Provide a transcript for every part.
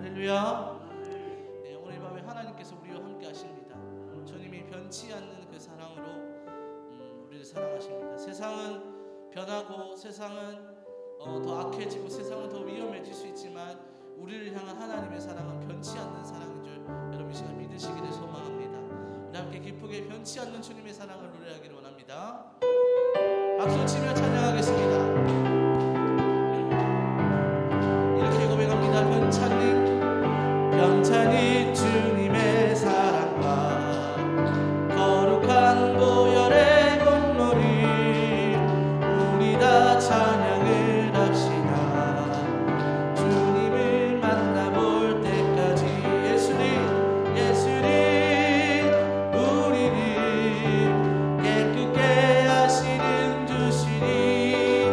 할렐루야. 네, 오늘 밤에 하나님께서 우리와 함께 하십니다. 주님이 변치 않는 그 사랑으로 우리를 사랑하십니다. 세상은 변하고 세상은 더 악해지고 세상은 더 위험해질 수 있지만 우리를 향한 하나님의 사랑은 변치 않는 사랑인 줄 여러분 이 시간 믿으시기를 소망합니다. 우리 함께 기쁘게 변치 않는 주님의 사랑을 노래하기를 원합니다. 박수 치며 찬양하겠습니다. 이렇게 고백합니다. 변찬이 주님의 사랑과 거룩한 보혈의 공로를 우리 다 찬양을 합시다. 주님을 만나볼 때까지 예수님 우리를 깨끗게 하시는 주시니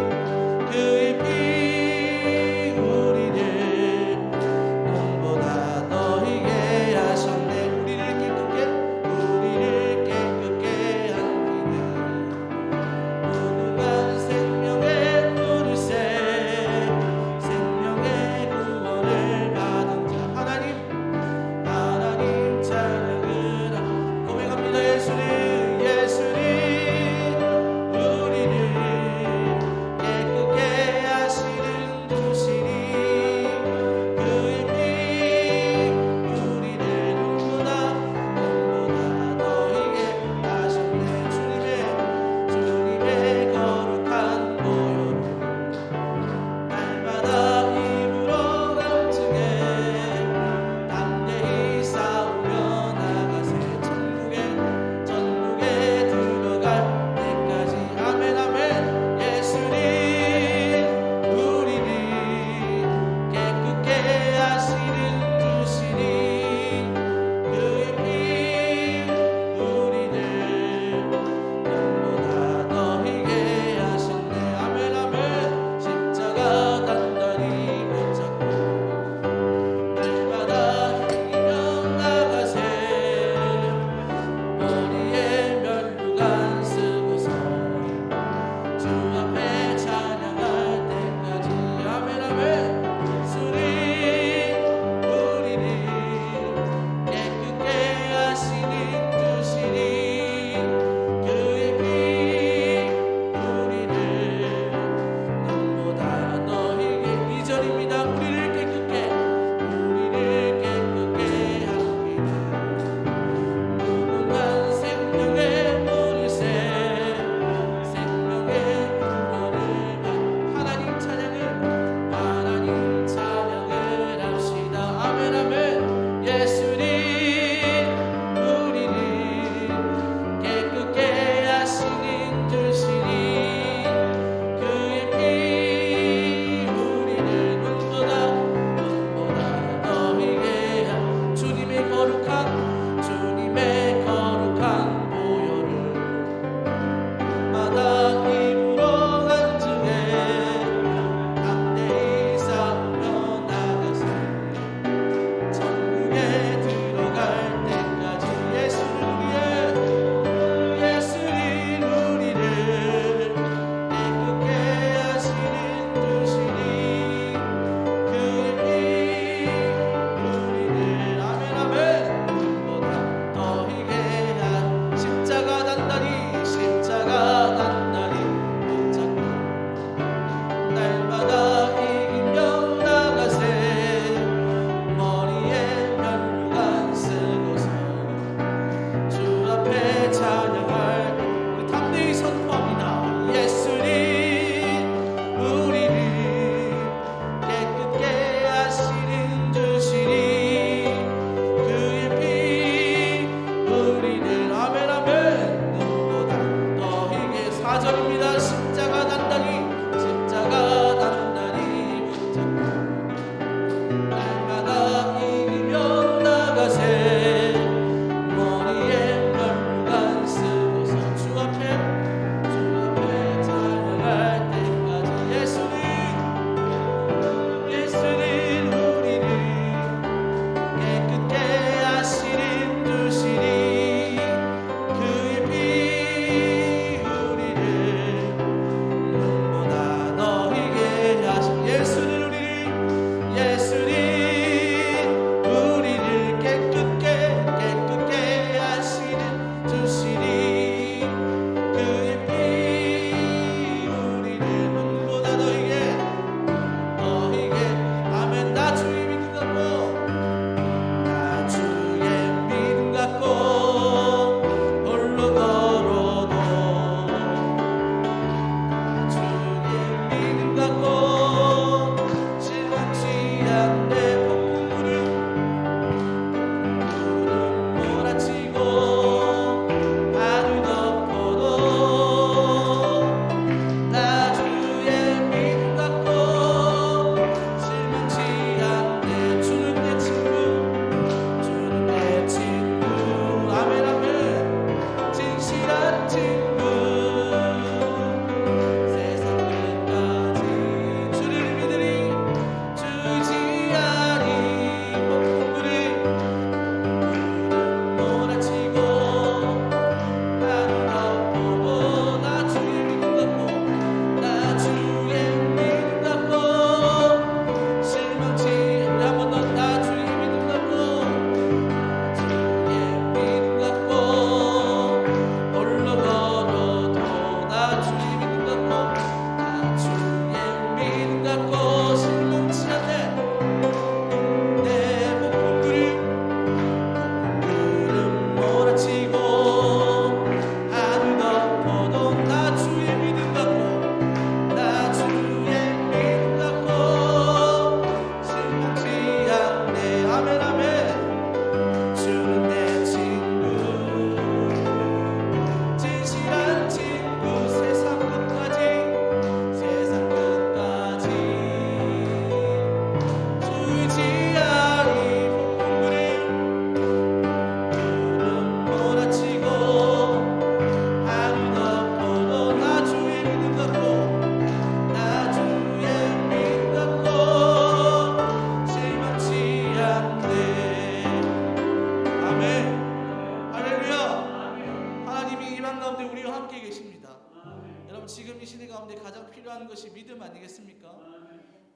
가운데 가장 필요한 것이 믿음 아니겠습니까?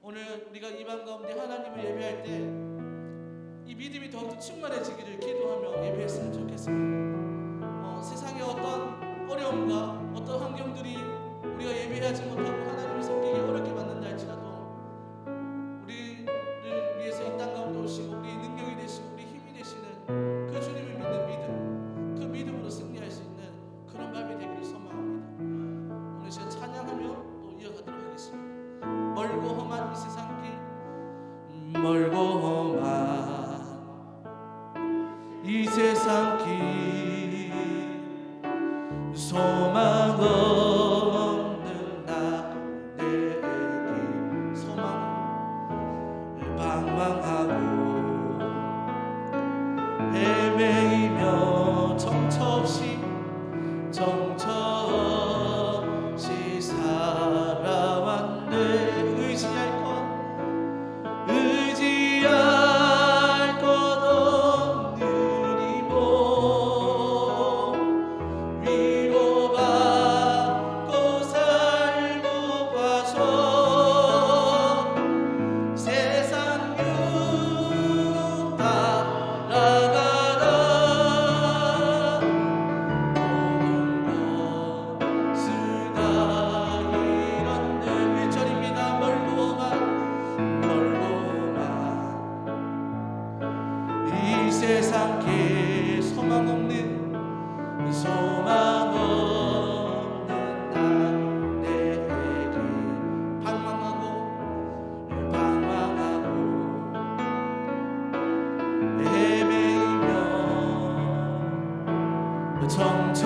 오늘 우리가 이 밤 가운데 하나님을 예배할 때 이 믿음이 더욱더 충만해지기를 기도하며 예배했으면 좋겠습니다. 세상의 어떤 어려움과 어떤 환경들이 우리가 예배하지 못하고 하나님을 섬기기 어렵게 만든다 할지라도 우리를 위해서 이 땅 가운데 오시고 우리의 능력이 되시고 우리 힘이 되시는 그 주님을 믿는 믿음, 그 믿음으로 승리할 수 있는 그런 밤이 되기를 소망합니다. 오늘 시간 찬양하며 또 이어가도록 하겠습니다. 멀고 험한 이 세상 길, 멀고 험한 이 세상 길, 소망 없는 나의 길, 소망 방황하고 헤매이며 정처 없이 살아왔네. 의지할 것 없는 이모 위로받고 살고 봐서 세상 유 따라가다 세상 길, 소망 없는 나에게 방황하고 헤매이며 정처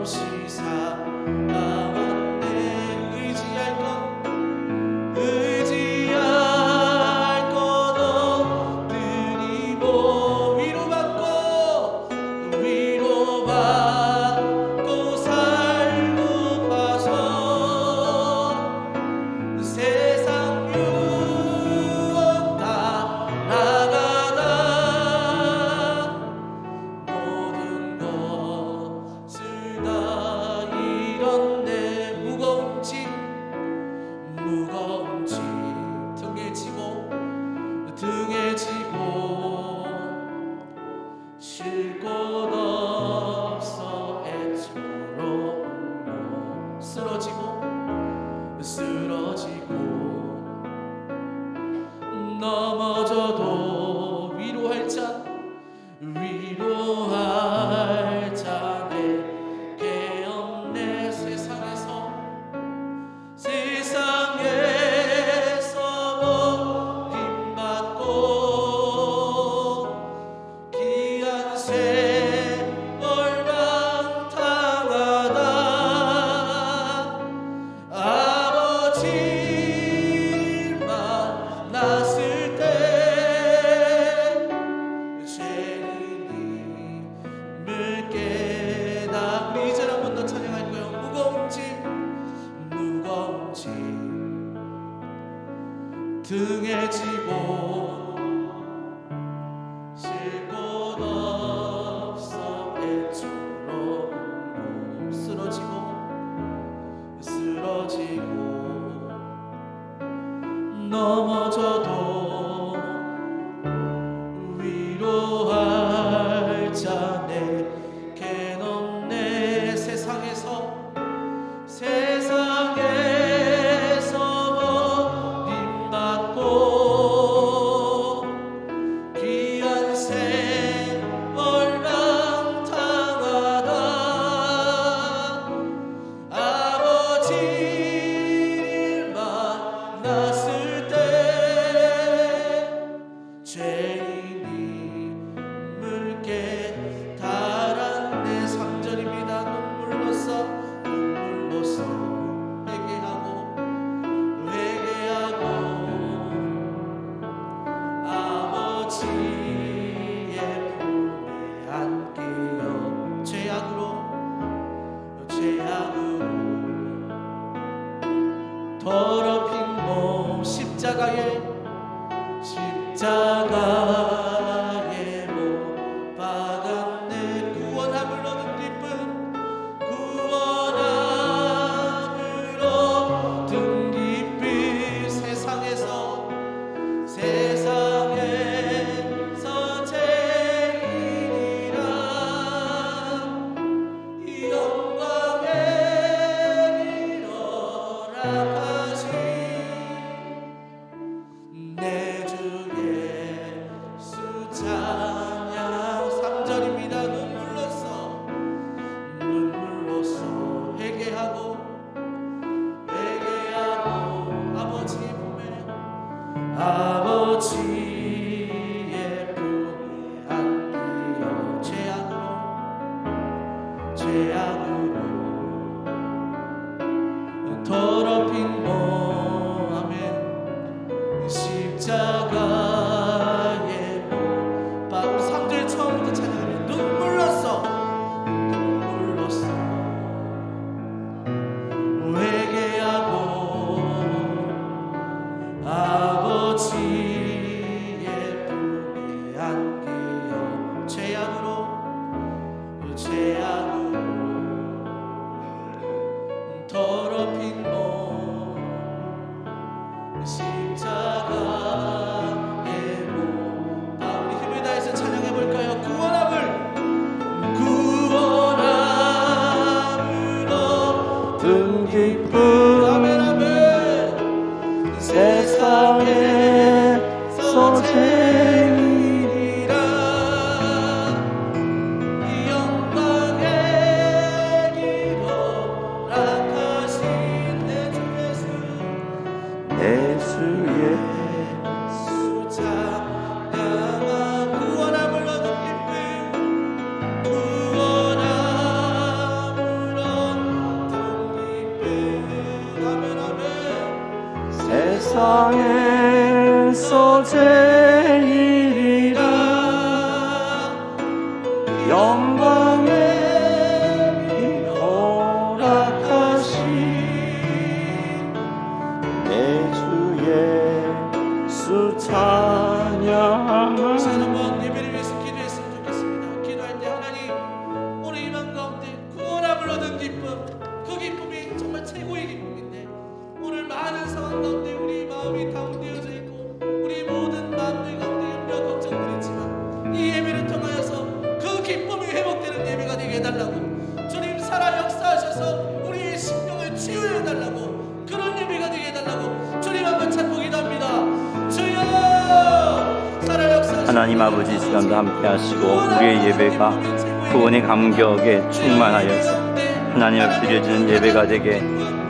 없이 살아왔네. 의지할 것 위로받고 살고 봐서 세상 유혹 따라가다 모든 것을 다 잃었네. 무거운 짐 등에 지고 쉴 곳 없어 애처롭고 쓰러지고 넘어져도 위로할 자 내게 없네. 세상에서 귀한 세월 방탕하다 아버지를 만났을 때 죄인임을 깨닫. 우리 이제 한 번 더 찬양할 거예요. 무거운 짐 등에 지고 쉴 곳 없어 애처롭고 쓰러지고 넘어져도 위로할 자 내겐 없네. 세상에서 버림받고 귀한 세월 방탕하다 아버지를 만났을 때 죄인임을 깨달았네. 3절입니다. 눈물로써 회개하고 아버지의 품에 안기어 죄악으로 더럽힌 몸 십자가에 못 박았네. 구원함을 얻은 기쁨 구원함을 죄악으로 더럽힌 몸 아멘 십자가에 못 박아 우리 3절 처음부터 찬양하면 눈물로써 회개하고 아버지의 품에 안기어 죄악으로 더럽힌 몸 십자가에 못 박아 우리 힘을 다해서 찬양해 볼까요? 구원함으로 든 기쁨 아멘 아멘 세상에서 제일이라 영광의 길로 락하신 내 주 예수 내 주 예수 찬양하 구원함을 얻은 기쁨 구원함을 얻은 기쁨 아멘 아멘 세상에서 제일이라 영광의 허락하신 내 주 예수 찬양하며 다시 한번 예배를 위해서 기도했으면 좋겠습니다. 기도할 때 하나님 오늘 이 방 가운데 구원함을 얻은 기쁨 그 기쁨이 정말 최고의 기쁨인데 오늘 많은 상황 가운데 우리 마음이 다운되어져 있고 우리 모든 마음들 가운데 염려 걱정들이 있지만 이 예배를 통하여서 그 기쁨이 회복되는 예배가 되게 해달라고 주님 살아 역사하셔서 우리의 심령을 치유해달라고 그런 예배가 되게 해달라고 주님 한번 찾고 기도합니다. 주여 살아 역사하셔서 하나님 아버지 시간도 함께 하시고 우리의 예배가 구원의 감격에 충만하여서 하나님 앞에 드려지는 예배가 되게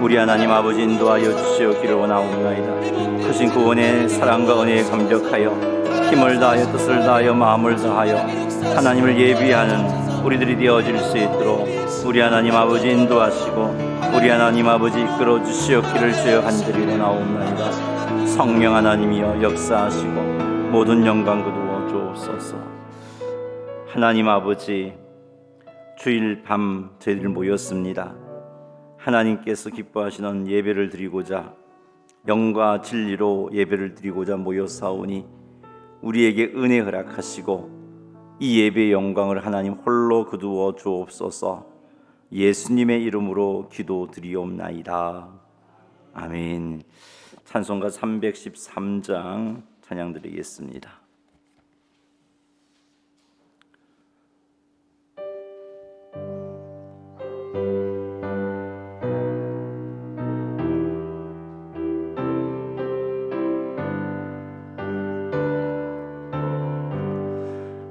우리 하나님 아버지 인도하여 주시옵기를 원하옵나이다. 크신 구원의 사랑과 은혜에 감격하여 힘을 다하여 뜻을 다하여 마음을 다하여 하나님을 예비하는 우리들이 되어질 수 있도록 우리 하나님 아버지 인도하시고 우리 하나님 아버지 이끌어 주시옵기를 주여 간절히 원하옵나이다. 성령 하나님이여 역사하시고 모든 영광 거두어 주옵소서. 하나님 아버지 주일 밤 저희들 모였습니다. 하나님께서 기뻐하시는 예배를 드리고자 영과 진리로 예배를 드리고자 모였사오니 우리에게 은혜 허락하시고 이 예배의 영광을 하나님 홀로 거두어 주옵소서. 예수님의 이름으로 기도드리옵나이다. 아멘. 찬송가 313장 찬양 드리겠습니다.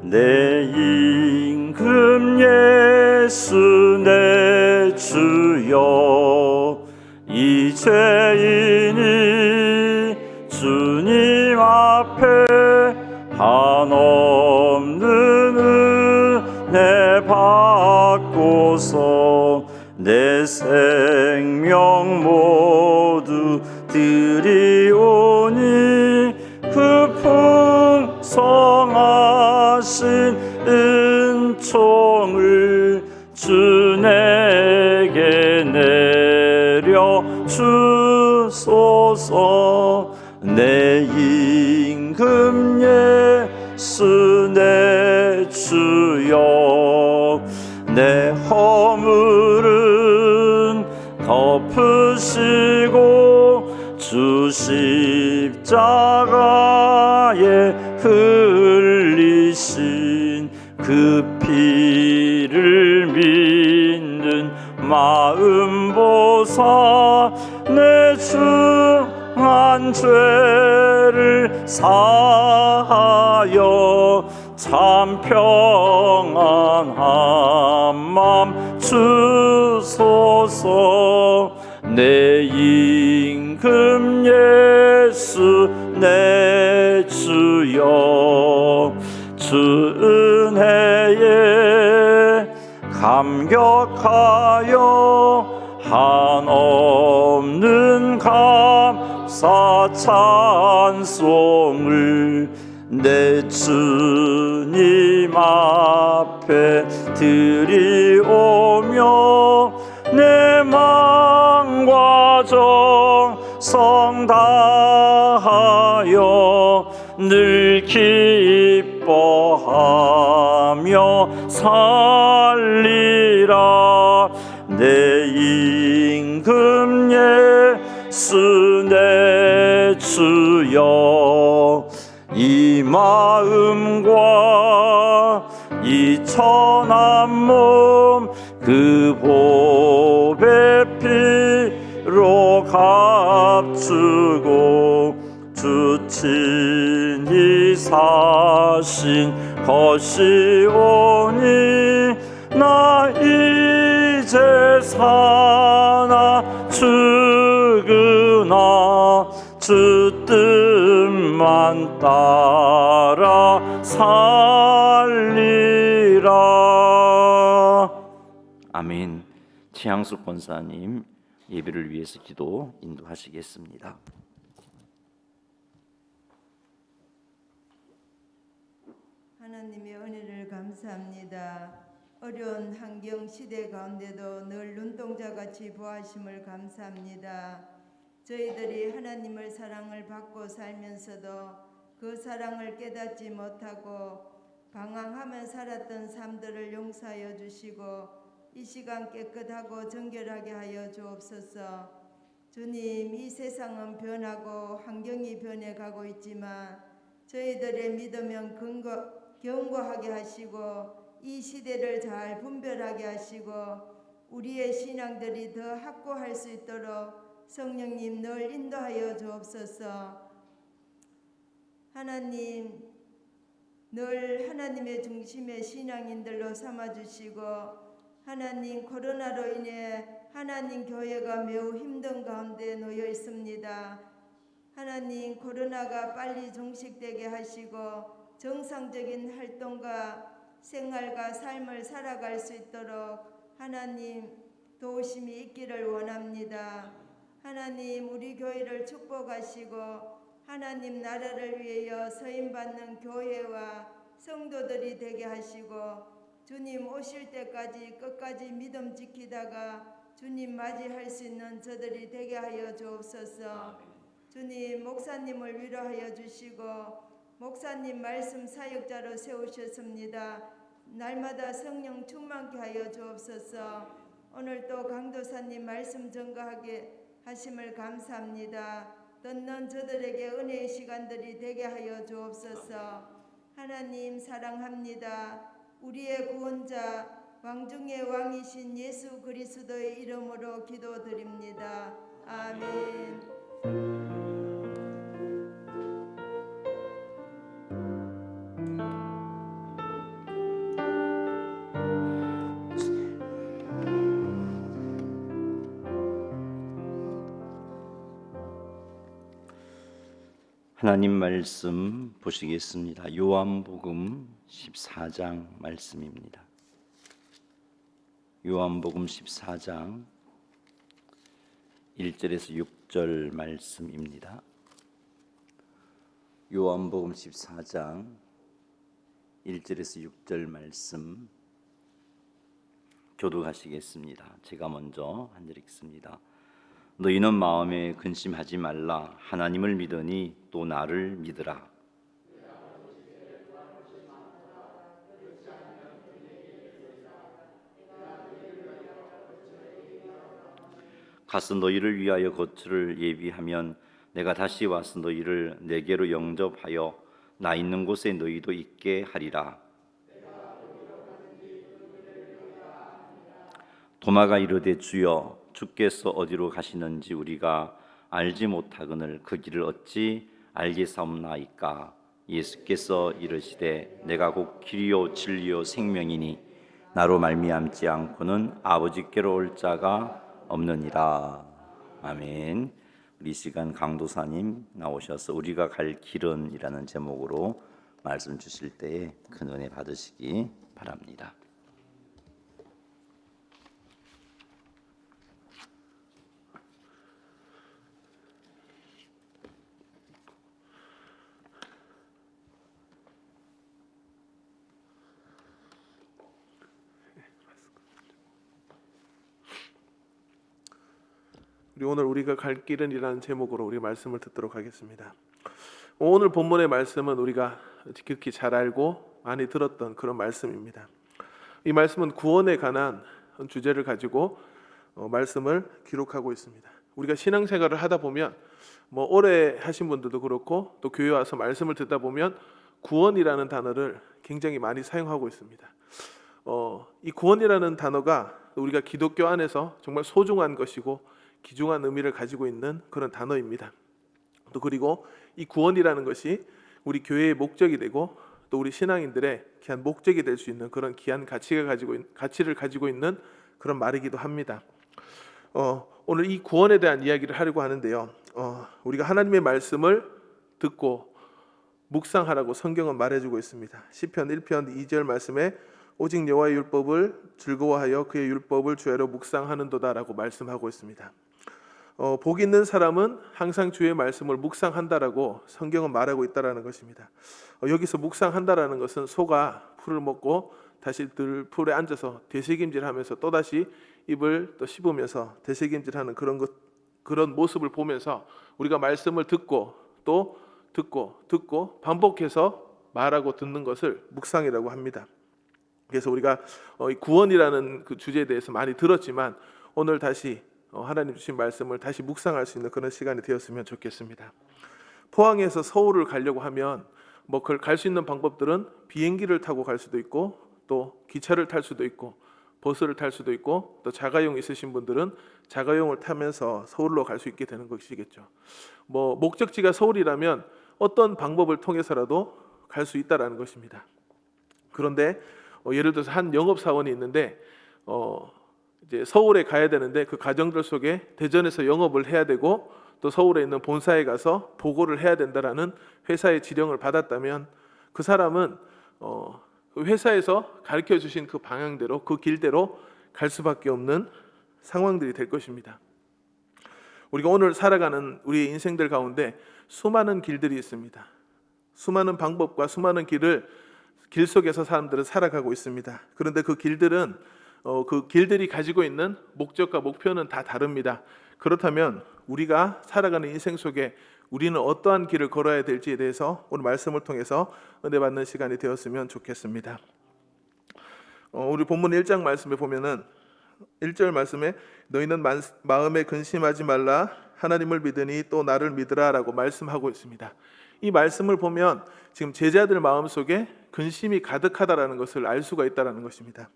내 임금 예수 내 주여 이 죄인이 주님 앞에 한없는 은혜 받고서 내 생명 모두 드리오니 그 풍성하신 은총을 주 내게 내려 주소서. 내 임금 예수 내 주여 내 허물은 덮으시고 주 십자가에 흘리신 그 피를 믿는 마음 보사 내 중한 죄를 사하여 참 평안한 맘 주소서. 내 임금 예수 내 주여 주 은혜에 감격하여 한없는 감사 찬송을 내 주님 앞에 드리오며 내 마음과 정성 다하여 늘 기뻐하며 살리라. 내 임금 예수 내 주여 이 마음과 이 천한 몸 그 보배 피로 값주고 주 친히 사신 것이오니 나 이제 사나 죽으나 주 뜻만 따라 살리라. 아멘. 최양숙 권사님 예배를 위해서 기도 인도하시겠습니다. 하나님의 은혜를 감사합니다. 어려운 환경 시대 가운데도 늘 눈동자같이 보하심을 감사합니다. 저희들이 하나님의 사랑을 받고 살면서도 그 사랑을 깨닫지 못하고 방황하며 살았던 삶들을 용서하여 주시고 이 시간 깨끗하고 정결하게 하여 주옵소서. 주님, 이 세상은 변하고 환경이 변해가고 있지만 저희들의 믿음은 견고하게 하시고 이 시대를 잘 분별하게 하시고 우리의 신앙들이 더 확고할 수 있도록 성령님 늘 인도하여 주옵소서. 하나님, 늘 하나님의 중심의 신앙인들로 삼아주시고 하나님, 코로나로 인해 하나님 교회가 매우 힘든 가운데 놓여 있습니다. 하나님, 코로나가 빨리 종식되게 하시고 정상적인 활동과 생활과 삶을 살아갈 수 있도록 하나님 도우심이 있기를 원합니다. 하나님, 우리 교회를 축복하시고 하나님 나라를 위하여 서임받는 교회와 성도들이 되게 하시고 주님 오실 때까지 끝까지 믿음 지키다가 주님 맞이할 수 있는 저들이 되게 하여 주옵소서. 주님, 목사님을 위로하여 주시고 목사님 말씀 사역자로 세우셨습니다. 날마다 성령 충만케 하여 주옵소서. 오늘 또 강도사님 말씀 전가하게 하심을 감사합니다. 듣는 저들에게 은혜의 시간들이 되게 하여 주옵소서. 하나님 사랑합니다. 우리의 구원자 왕중의 왕이신 예수 그리스도의 이름으로 기도드립니다. 아멘. 하나님 말씀 보시겠습니다. 요한복음 14장 말씀입니다. 요한복음 14장 1절에서 6절 말씀입니다. 요한복음 14장 1절에서 6절 말씀 교독하시겠습니다. 제가 먼저 한 절 읽습니다. 너희는 마음에 근심하지 말라. 하나님을 믿으니 또 나를 믿으라. 가서 너희를 위하여 거처를 예비하면 내가 다시 와서 너희를 내게로 영접하여 나 있는 곳에 너희도 있게 하리라. 도마가 이르되 주여 주께서 어디로 가시는지 우리가 알지 못하거늘 그 길을 어찌 알겠사옵나이까. 예수께서 이르시되 내가 곧 길이요 진리요 생명이니 나로 말미암지 않고는 아버지께로 올 자가 없느니라. 아멘. 우리 시간 강도사님 나오셔서 우리가 갈 길은 이라는 제목으로 말씀 주실 때에 큰 은혜 받으시기 바랍니다. 오늘 우리가 갈 길은이라는 제목으로 우리 말씀을 듣도록 하겠습니다. 오늘 본문의 말씀은 우리가 극히 잘 알고 많이 들었던 그런 말씀입니다. 이 말씀은 구원에 관한 주제를 가지고 말씀을 기록하고 있습니다. 우리가 신앙생활을 하다 보면 오래 하신 분들도 그렇고 또 교회 와서 말씀을 듣다 보면 구원이라는 단어를 굉장히 많이 사용하고 있습니다. 이 구원이라는 단어가 우리가 기독교 안에서 정말 소중한 것이고 귀중한 의미를 가지고 있는 그런 단어입니다. 또 그리고 이 구원이라는 것이 우리 교회의 목적이 되고 또 우리 신앙인들의 귀한 목적이 될 수 있는 그런 귀한 가치를 가지고 있는 그런 말이기도 합니다. 오늘 이 구원에 대한 이야기를 하려고 하는데요. 우리가 하나님의 말씀을 듣고 묵상하라고 성경은 말해주고 있습니다. 시편 1편 2절 말씀에 오직 여호와의 율법을 즐거워하여 그의 율법을 주야로 묵상하는도다라고 말씀하고 있습니다. 복 있는 사람은 항상 주의 말씀을 묵상한다라고 성경은 말하고 있다라는 것입니다. 여기서 묵상한다라는 것은 소가 풀을 먹고 다시 들풀에 앉아서 되새김질하면서 또다시 입을 또 씹으면서 되새김질하는 그런 모습을 보면서 우리가 말씀을 듣고 또 듣고 반복해서 말하고 듣는 것을 묵상이라고 합니다. 그래서 우리가 구원이라는 그 주제에 대해서 많이 들었지만 오늘 다시 하나님 주신 말씀을 다시 묵상할 수 있는 그런 시간이 되었으면 좋겠습니다. 포항에서 서울을 가려고 하면 그걸 갈 수 있는 방법들은 비행기를 타고 갈 수도 있고 또 기차를 탈 수도 있고 버스를 탈 수도 있고 또 자가용 있으신 분들은 자가용을 타면서 서울로 갈 수 있게 되는 것이겠죠. 목적지가 서울이라면 어떤 방법을 통해서라도 갈 수 있다라는 것입니다. 그런데 예를 들어서 한 영업사원이 있는데 이제 서울에 가야 되는데 그 과정들 속에 대전에서 영업을 해야 되고 또 서울에 있는 본사에 가서 보고를 해야 된다라는 회사의 지령을 받았다면 그 사람은 그 회사에서 가르쳐 주신 그 방향대로 그 길대로 갈 수밖에 없는 상황들이 될 것입니다. 우리가 오늘 살아가는 우리의 인생들 가운데 수많은 길들이 있습니다. 수많은 방법과 수많은 길 속에서 사람들은 살아가고 있습니다. 그런데 그 길들이 가지고 있는 목적과 목표는 다 다릅니다. 그렇다면 우리가 살아가는 인생 속에 우리는 어떠한 길을 걸어야 될지에 대해서 오늘 말씀을 통해서 은혜 받는 시간이 되었으면 좋겠습니다. 우리 본문 1장 말씀에 보면은 1절 말씀에 너희는 마음에 근심하지 말라 하나님을 믿으니 또 나를 믿으라라고 말씀하고 있습니다. 이 말씀을 보면 지금 제자들 마음속에 근심이 가득하다라는 것을 알 수가 있다라는 것입니다.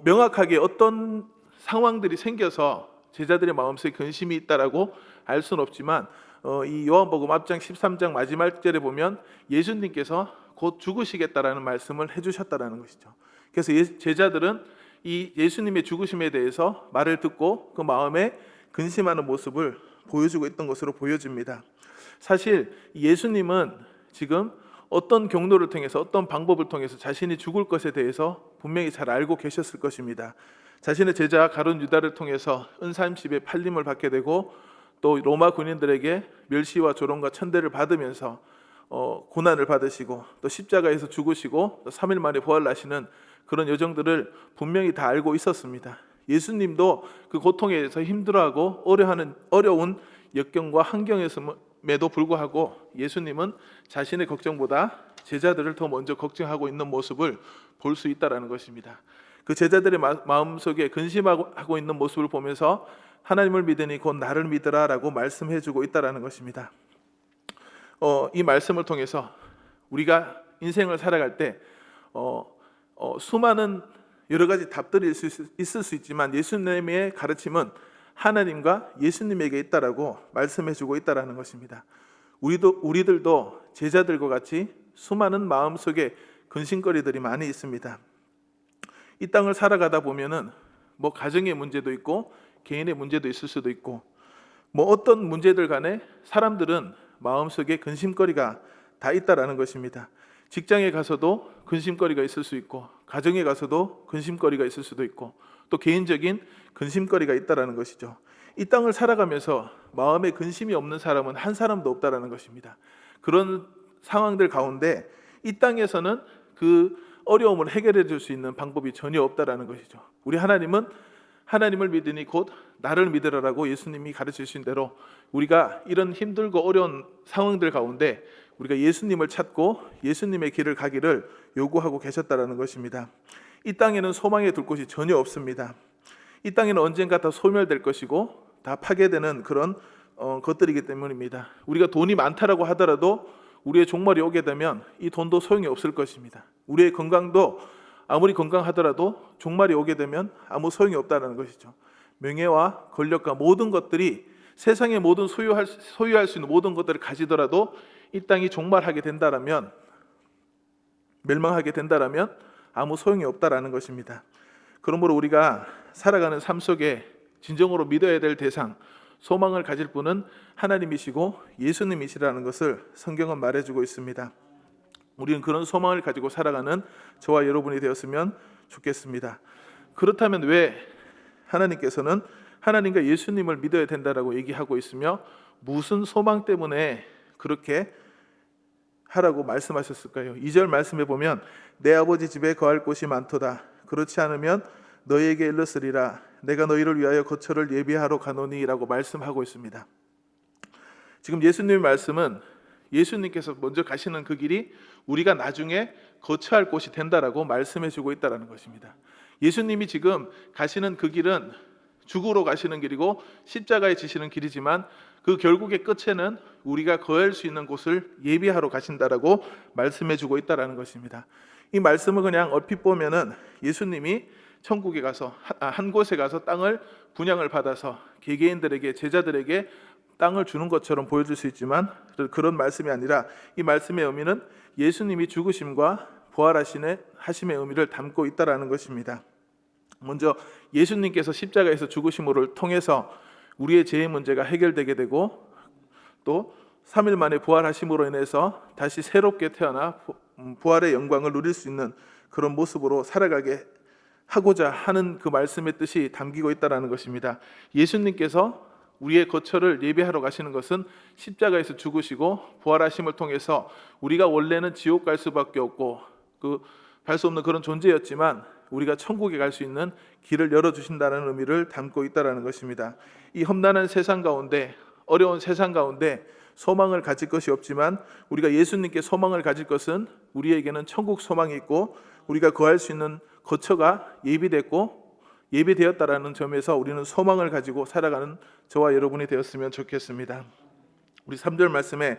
명확하게 어떤 상황들이 생겨서 제자들의 마음속에 근심이 있다라고 알 수는 없지만 이 요한복음 앞장 13장 마지막 절에 보면 예수님께서 곧 죽으시겠다라는 말씀을 해주셨다라는 것이죠. 그래서 제자들은 이 예수님의 죽으심에 대해서 말을 듣고 그 마음에 근심하는 모습을 보여주고 있던 것으로 보여집니다. 사실 예수님은 지금 어떤 경로를 통해서 어떤 방법을 통해서 자신이 죽을 것에 대해서 분명히 잘 알고 계셨을 것입니다. 자신의 제자 가룟 유다를 통해서 은사임십에 팔림을 받게 되고 또 로마 군인들에게 멸시와 조롱과 천대를 받으면서 고난을 받으시고 또 십자가에서 죽으시고 또 3일 만에 부활하시는 그런 여정들을 분명히 다 알고 있었습니다. 예수님도 그 고통에 대해서 힘들어하고 어려운 역경과 환경에도 불구하고 예수님은 자신의 걱정보다 제자들을 더 먼저 걱정하고 있는 모습을 볼 수 있다라는 것입니다. 그 제자들의 마음속에 근심하고 있는 모습을 보면서 하나님을 믿으니 곧 나를 믿으라라고 말씀해주고 있다라는 것입니다. 이 말씀을 통해서 우리가 인생을 살아갈 때 수많은 여러 가지 답들이 있을 수 있지만 예수님의 가르침은 하나님과 예수님에게 있다라고 말씀해주고 있다라는 것입니다. 우리들도 제자들과 같이 수많은 마음속에 근심거리들이 많이 있습니다. 이 땅을 살아가다 보면은 가정의 문제도 있고 개인의 문제도 있을 수도 있고 어떤 문제들 간에 사람들은 마음속에 근심거리가 다 있다라는 것입니다. 직장에 가서도 근심거리가 있을 수 있고 가정에 가서도 근심거리가 있을 수도 있고 또 개인적인 근심거리가 있다라는 것이죠. 이 땅을 살아가면서 마음에 근심이 없는 사람은 한 사람도 없다라는 것입니다. 그런 상황들 가운데 이 땅에서는 그 어려움을 해결해 줄 수 있는 방법이 전혀 없다라는 것이죠. 우리 하나님은 하나님을 믿으니 곧 나를 믿으라라고 예수님이 가르쳐 주신 대로 우리가 이런 힘들고 어려운 상황들 가운데 우리가 예수님을 찾고 예수님의 길을 가기를 요구하고 계셨다라는 것입니다. 이 땅에는 소망에 둘 곳이 전혀 없습니다. 이 땅에는 언젠가 다 소멸될 것이고 다 파괴되는 그런 것들이기 때문입니다. 우리가 돈이 많다라고 하더라도 우리의 종말이 오게 되면 이 돈도 소용이 없을 것입니다. 우리의 건강도 아무리 건강하더라도 종말이 오게 되면 아무 소용이 없다는 것이죠. 명예와 권력과 모든 것들이 세상의 모든 소유할 수 있는 모든 것들을 가지더라도 이 땅이 종말하게 된다라면, 멸망하게 된다라면 아무 소용이 없다라는 것입니다. 그러므로 우리가 살아가는 삶 속에 진정으로 믿어야 될 대상, 소망을 가질 분은 하나님이시고 예수님이시라는 것을 성경은 말해주고 있습니다. 우리는 그런 소망을 가지고 살아가는 저와 여러분이 되었으면 좋겠습니다. 그렇다면 왜 하나님께서는 하나님과 예수님을 믿어야 된다라고 얘기하고 있으며 무슨 소망 때문에 그렇게 하라고 말씀하셨을까요? 2절 말씀에 보면 내 아버지 집에 거할 곳이 많도다. 그렇지 않으면 너희에게 일렀으리라. 내가 너희를 위하여 거처를 예비하러 가노니 라고 말씀하고 있습니다. 지금 예수님의 말씀은 예수님께서 먼저 가시는 그 길이 우리가 나중에 거처할 곳이 된다라고 말씀해 주고 있다는 것입니다. 예수님이 지금 가시는 그 길은 죽으러 가시는 길이고 십자가에 지시는 길이지만 그 결국의 끝에는 우리가 거할 수 있는 곳을 예비하러 가신다라고 말씀해 주고 있다는 것입니다. 이 말씀을 그냥 얼핏 보면은 예수님이 천국에 가서 한 곳에 가서 땅을 분양을 받아서 개개인들에게, 제자들에게 땅을 주는 것처럼 보여줄 수 있지만 그런 말씀이 아니라 이 말씀의 의미는 예수님이 죽으심과 부활하심의 의미를 담고 있다라는 것입니다. 먼저 예수님께서 십자가에서 죽으심을 통해서 우리의 죄의 문제가 해결되게 되고 또 3일 만에 부활하심으로 인해서 다시 새롭게 태어나 부활의 영광을 누릴 수 있는 그런 모습으로 살아가게 하고자 하는 그 말씀의 뜻이 담기고 있다는 것입니다. 예수님께서 우리의 거처를 예비하러 가시는 것은 십자가에서 죽으시고 부활하심을 통해서 우리가 원래는 지옥 갈 수밖에 없고 갈 수 없는 그런 존재였지만 우리가 천국에 갈 수 있는 길을 열어주신다는 의미를 담고 있다는 것입니다. 이 험난한 세상 가운데, 어려운 세상 가운데 소망을 가질 것이 없지만 우리가 예수님께 소망을 가질 것은 우리에게는 천국 소망이 있고 우리가 거할 수 있는 거처가 예비되었다라는 점에서 우리는 소망을 가지고 살아가는 저와 여러분이 되었으면 좋겠습니다. 우리 3절 말씀에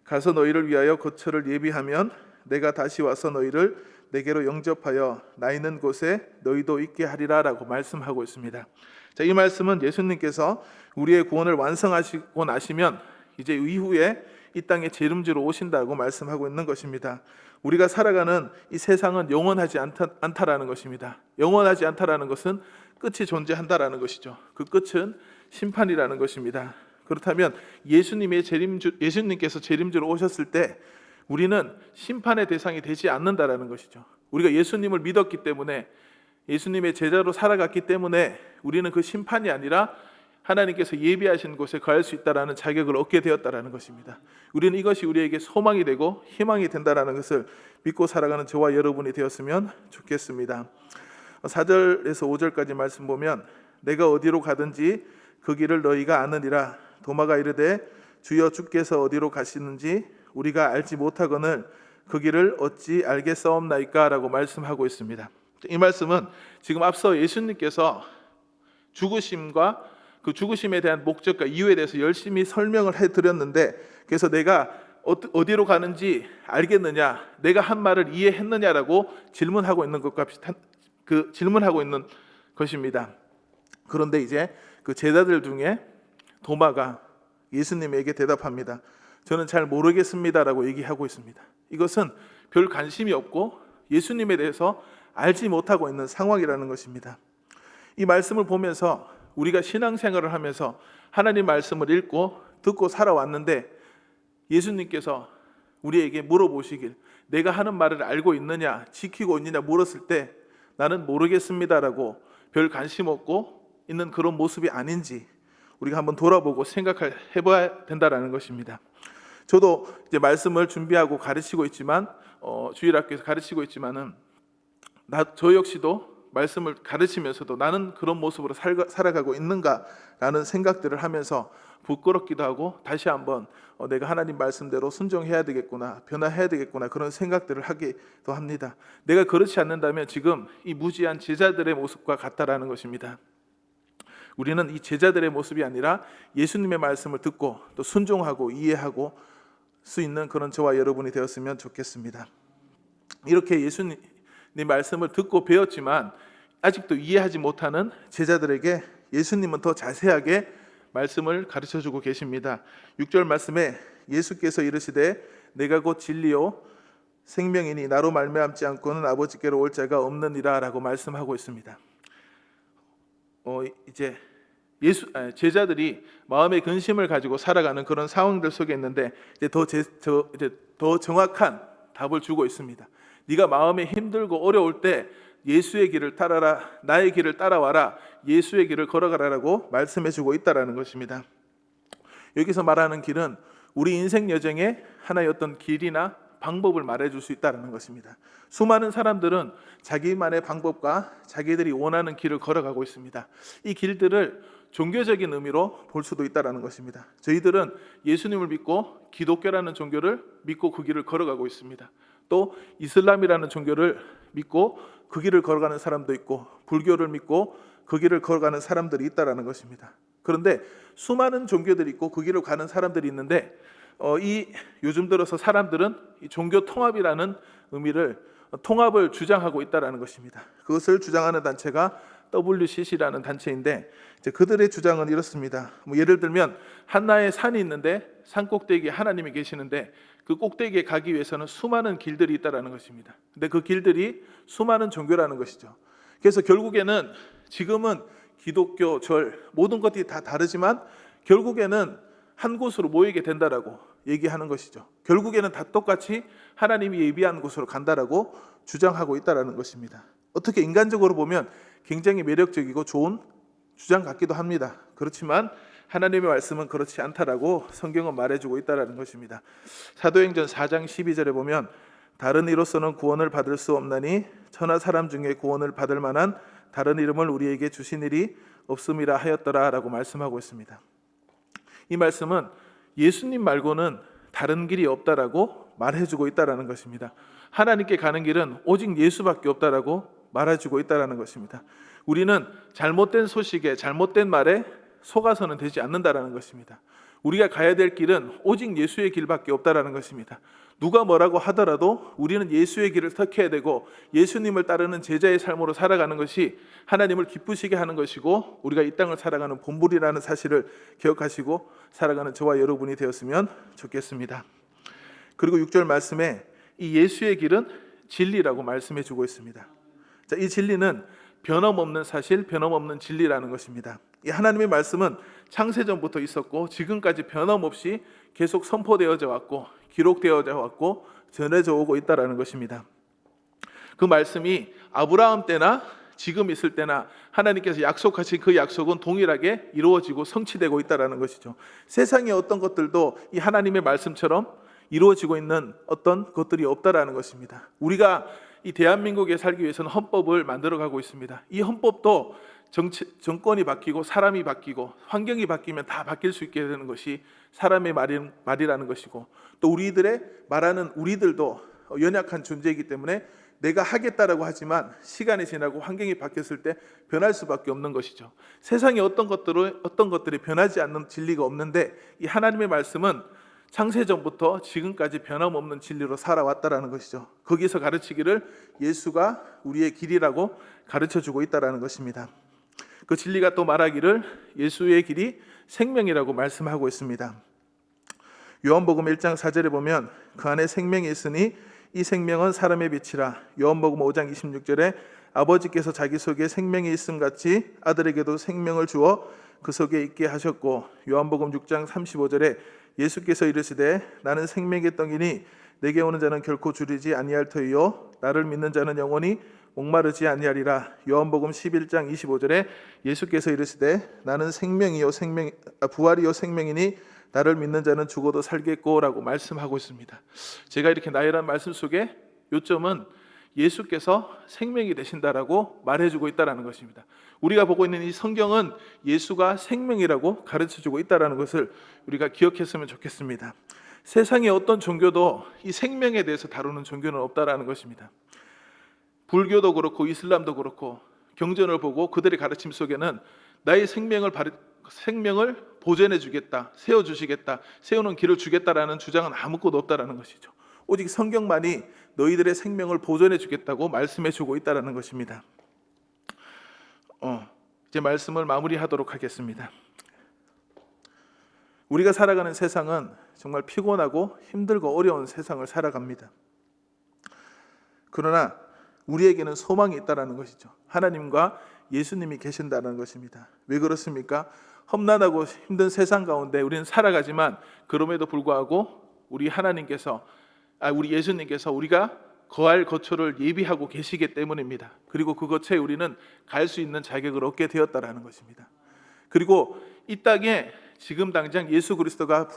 가서 너희를 위하여 거처를 예비하면 내가 다시 와서 너희를 내게로 영접하여 나 있는 곳에 너희도 있게 하리라 라고 말씀하고 있습니다. 자, 이 말씀은 예수님께서 우리의 구원을 완성하시고 나시면 이제 이후에 이 땅에 재림지로 오신다고 말씀하고 있는 것입니다. 우리가 살아가는 이 세상은 영원하지 않다라는 것입니다. 영원하지 않다라는 것은 끝이 존재한다라는 것이죠. 그 끝은 심판이라는 것입니다. 그렇다면 예수님께서 재림지로 오셨을 때 우리는 심판의 대상이 되지 않는다라는 것이죠. 우리가 예수님을 믿었기 때문에, 예수님의 제자로 살아갔기 때문에 우리는 그 심판이 아니라 하나님께서 예비하신 곳에 거할 수 있다라는 자격을 얻게 되었다라는 것입니다. 우리는 이것이 우리에게 소망이 되고 희망이 된다라는 것을 믿고 살아가는 저와 여러분이 되었으면 좋겠습니다. 4절에서 5절까지 말씀 보면 내가 어디로 가든지 그 길을 너희가 아느니라. 도마가 이르되 주여 주께서 어디로 가시는지 우리가 알지 못하거늘 그 길을 어찌 알겠사옵나이까 라고 말씀하고 있습니다. 이 말씀은 지금 앞서 예수님께서 죽으심과 그 죽으심에 대한 목적과 이유에 대해서 열심히 설명을 해드렸는데, 그래서 내가 어디로 가는지 알겠느냐, 내가 한 말을 이해했느냐라고 질문하고 있는 것과 비슷한 질문하고 있는 것입니다. 그런데 이제 그 제자들 중에 도마가 예수님에게 대답합니다. 저는 잘 모르겠습니다라고 얘기하고 있습니다. 이것은 별 관심이 없고 예수님에 대해서 알지 못하고 있는 상황이라는 것입니다. 이 말씀을 보면서 우리가 신앙생활을 하면서 하나님 말씀을 읽고 듣고 살아왔는데 예수님께서 우리에게 물어보시길 내가 하는 말을 알고 있느냐, 지키고 있느냐 물었을 때 나는 모르겠습니다라고 별 관심 없고 있는 그런 모습이 아닌지 우리가 한번 돌아보고 생각해봐야 된다라는 것입니다. 저도 이제 말씀을 준비하고 가르치고 있지만 주일학교에서 가르치고 있지만은 저 역시도 말씀을 가르치면서도 나는 그런 모습으로 살아가고 있는가라는 생각들을 하면서 부끄럽기도 하고 다시 한번 내가 하나님 말씀대로 순종해야 되겠구나, 변화해야 되겠구나, 그런 생각들을 하기도 합니다. 내가 그렇지 않는다면 지금 이 무지한 제자들의 모습과 같다라는 것입니다. 우리는 이 제자들의 모습이 아니라 예수님의 말씀을 듣고 또 순종하고 이해하고 수 있는 그런 저와 여러분이 되었으면 좋겠습니다. 이렇게 예수님 말씀을 듣고 배웠지만 아직도 이해하지 못하는 제자들에게 예수님은 더 자세하게 말씀을 가르쳐주고 계십니다. 6절 말씀에 예수께서 이르시되 내가 곧 진리요 생명이니 나로 말미암지 않고는 아버지께로 올 자가 없느니라 라고 말씀하고 있습니다. 이제 제자들이 마음의 근심을 가지고 살아가는 그런 상황들 속에 있는데 이제 더 정확한 답을 주고 있습니다. 네가 마음에 힘들고 어려울 때 예수의 길을 따라라, 나의 길을 따라와라, 예수의 길을 걸어가라라고 말씀해주고 있다라는 것입니다. 여기서 말하는 길은 우리 인생 여정의 하나의 어떤 길이나 방법을 말해줄 수 있다는 것입니다. 수많은 사람들은 자기만의 방법과 자기들이 원하는 길을 걸어가고 있습니다. 이 길들을 종교적인 의미로 볼 수도 있다는 것입니다. 저희들은 예수님을 믿고 기독교라는 종교를 믿고 그 길을 걸어가고 있습니다. 또 이슬람이라는 종교를 믿고 그 길을 걸어가는 사람도 있고 불교를 믿고 그 길을 걸어가는 사람들이 있다는 것입니다. 그런데 수많은 종교들이 있고 그 길을 가는 사람들이 있는데 요즘 들어서 사람들은 이 종교 통합이라는 의미를 통합을 주장하고 있다는 것입니다. 그것을 주장하는 단체가 WCC라는 단체인데 이제 그들의 주장은 이렇습니다. 예를 들면 하나의 산이 있는데 산 꼭대기에 하나님이 계시는데 그 꼭대기에 가기 위해서는 수많은 길들이 있다는 것입니다. 근데 그 길들이 수많은 종교라는 것이죠. 그래서 결국에는 지금은 기독교, 절 모든 것들이 다 다르지만 결국에는 한 곳으로 모이게 된다라고 얘기하는 것이죠. 결국에는 다 똑같이 하나님이 예비한 곳으로 간다라고 주장하고 있다는 것입니다. 어떻게 인간적으로 보면 굉장히 매력적이고 좋은 주장 같기도 합니다. 그렇지만 하나님의 말씀은 그렇지 않다라고 성경은 말해주고 있다는 것입니다. 사도행전 4장 12절에 보면 다른 이로서는 구원을 받을 수 없나니 천하 사람 중에 구원을 받을 만한 다른 이름을 우리에게 주신 일이 없음이라 하였더라 라고 말씀하고 있습니다. 이 말씀은 예수님 말고는 다른 길이 없다라고 말해주고 있다는 것입니다. 하나님께 가는 길은 오직 예수밖에 없다라고 말해주고 있다는 것입니다. 우리는 잘못된 소식에 잘못된 말에 속아서는 되지 않는다라는 것입니다. 우리가 가야 될 길은 오직 예수의 길밖에 없다라는 것입니다. 누가 뭐라고 하더라도 우리는 예수의 길을 택해야 되고 예수님을 따르는 제자의 삶으로 살아가는 것이 하나님을 기쁘시게 하는 것이고 우리가 이 땅을 살아가는 본분이라는 사실을 기억하시고 살아가는 저와 여러분이 되었으면 좋겠습니다. 그리고 6절 말씀에 이 예수의 길은 진리라고 말씀해 주고 있습니다. 자, 이 진리는 변함없는 사실, 변함없는 진리라는 것입니다. 이 하나님의 말씀은 창세전부터 있었고 지금까지 변함없이 계속 선포되어져 왔고 기록되어져 왔고 전해져 오고 있다는 것입니다. 그 말씀이 아브라함 때나 지금 있을 때나 하나님께서 약속하신 그 약속은 동일하게 이루어지고 성취되고 있다는 것이죠. 세상의 어떤 것들도 이 하나님의 말씀처럼 이루어지고 있는 어떤 것들이 없다라는 것입니다. 우리가 이 대한민국에 살기 위해서는 헌법을 만들어가고 있습니다. 이 헌법도 정권이 바뀌고 사람이 바뀌고 환경이 바뀌면 다 바뀔 수 있게 되는 것이 사람의 말이라는 것이고 또 우리들의 말하는 우리들도 연약한 존재이기 때문에 내가 하겠다라고 하지만 시간이 지나고 환경이 바뀌었을 때 변할 수밖에 없는 것이죠. 세상에 어떤 것들이 변하지 않는 진리가 없는데 이 하나님의 말씀은 창세전부터 지금까지 변함없는 진리로 살아왔다라는 것이죠. 거기서 가르치기를 예수가 우리의 길이라고 가르쳐주고 있다라는 것입니다. 그 진리가 또 말하기를 예수의 길이 생명이라고 말씀하고 있습니다. 요한복음 1장 4절에 보면 그 안에 생명이 있으니 이 생명은 사람의 빛이라. 요한복음 5장 26절에 아버지께서 자기 속에 생명이 있음 같이 아들에게도 생명을 주어 그 속에 있게 하셨고 요한복음 6장 35절에 예수께서 이르시되 나는 생명의 떡이니 내게 오는 자는 결코 줄이지 아니할 터이요 나를 믿는 자는 영원히 목마르지 아니하리라. 요한복음 11장 25절에 예수께서 이르시되 나는 생명이요 부활이요 생명이니 나를 믿는 자는 죽어도 살겠고 라고 말씀하고 있습니다. 제가 이렇게 나열한 말씀 속에 요점은 예수께서 생명이 되신다라고 말해주고 있다는 것입니다. 우리가 보고 있는 이 성경은 예수가 생명이라고 가르쳐주고 있다는 것을 우리가 기억했으면 좋겠습니다. 세상의 어떤 종교도 이 생명에 대해서 다루는 종교는 없다라는 것입니다. 불교도 그렇고 이슬람도 그렇고 경전을 보고 그들의 가르침 속에는 나의 생명을 보존해 주겠다, 세워 주시겠다, 세우는 길을 주겠다라는 주장은 아무것도 없다라는 것이죠. 오직 성경만이 너희들의 생명을 보존해 주겠다고 말씀해 주고 있다라는 것입니다. 이제 말씀을 마무리하도록 하겠습니다. 우리가 살아가는 세상은 정말 피곤하고 힘들고 어려운 세상을 살아갑니다. 그러나 우리에게는 소망이 있다는 것이죠. 하나님과 예수님이 계신다는 것입니다. 왜 그렇습니까? 험난하고 힘든 세상 가운데 우리는 살아가지만 그럼에도 불구하고 우리 예수님께서 우리가 거할 거처를 예비하고 계시기 때문입니다. 그리고 그 거처에 우리는 갈 수 있는 자격을 얻게 되었다라는 것입니다. 그리고 이 땅에 지금 당장 예수 그리스도가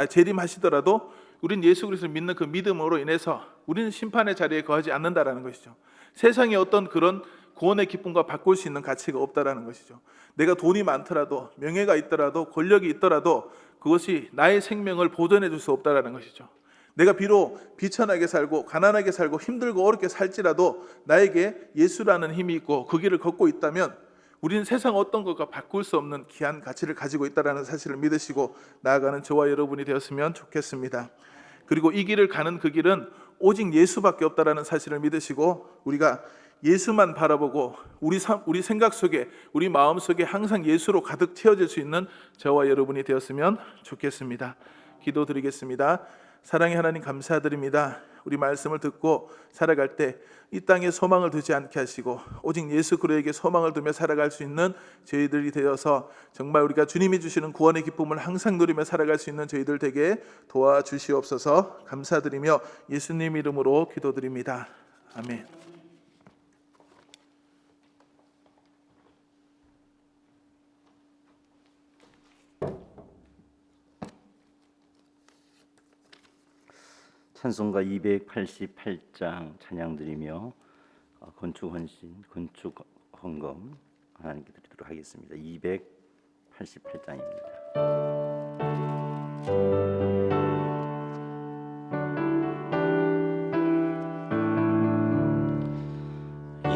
재림하시더라도 우리는 예수 그리스도를 믿는 그 믿음으로 인해서 우리는 심판의 자리에 거하지 않는다라는 것이죠. 세상에 어떤 그런 구원의 기쁨과 바꿀 수 있는 가치가 없다라는 것이죠. 내가 돈이 많더라도 명예가 있더라도 권력이 있더라도 그것이 나의 생명을 보존해 줄 수 없다라는 것이죠. 내가 비록 비천하게 살고 가난하게 살고 힘들고 어렵게 살지라도 나에게 예수라는 힘이 있고 그 길을 걷고 있다면 우리는 세상 어떤 것과 바꿀 수 없는 귀한 가치를 가지고 있다는 사실을 믿으시고 나아가는 저와 여러분이 되었으면 좋겠습니다. 그리고 이 길을 가는 그 길은 오직 예수밖에 없다는 사실을 믿으시고 우리가 예수만 바라보고 우리 생각 속에 우리 마음 속에 항상 예수로 가득 채워질 수 있는 저와 여러분이 되었으면 좋겠습니다. 기도드리겠습니다. 사랑의 하나님 감사드립니다. 우리 말씀을 듣고 살아갈 때 이 땅에 소망을 두지 않게 하시고 오직 예수 그리스도에게 소망을 두며 살아갈 수 있는 저희들이 되어서 정말 우리가 주님이 주시는 구원의 기쁨을 항상 누리며 살아갈 수 있는 저희들 되게 도와주시옵소서. 감사드리며 예수님 이름으로 기도드립니다. 아멘. 찬송가 288장 찬양드리며 건축 헌금 하나님께 드리도록 하겠습니다. 288장입니다.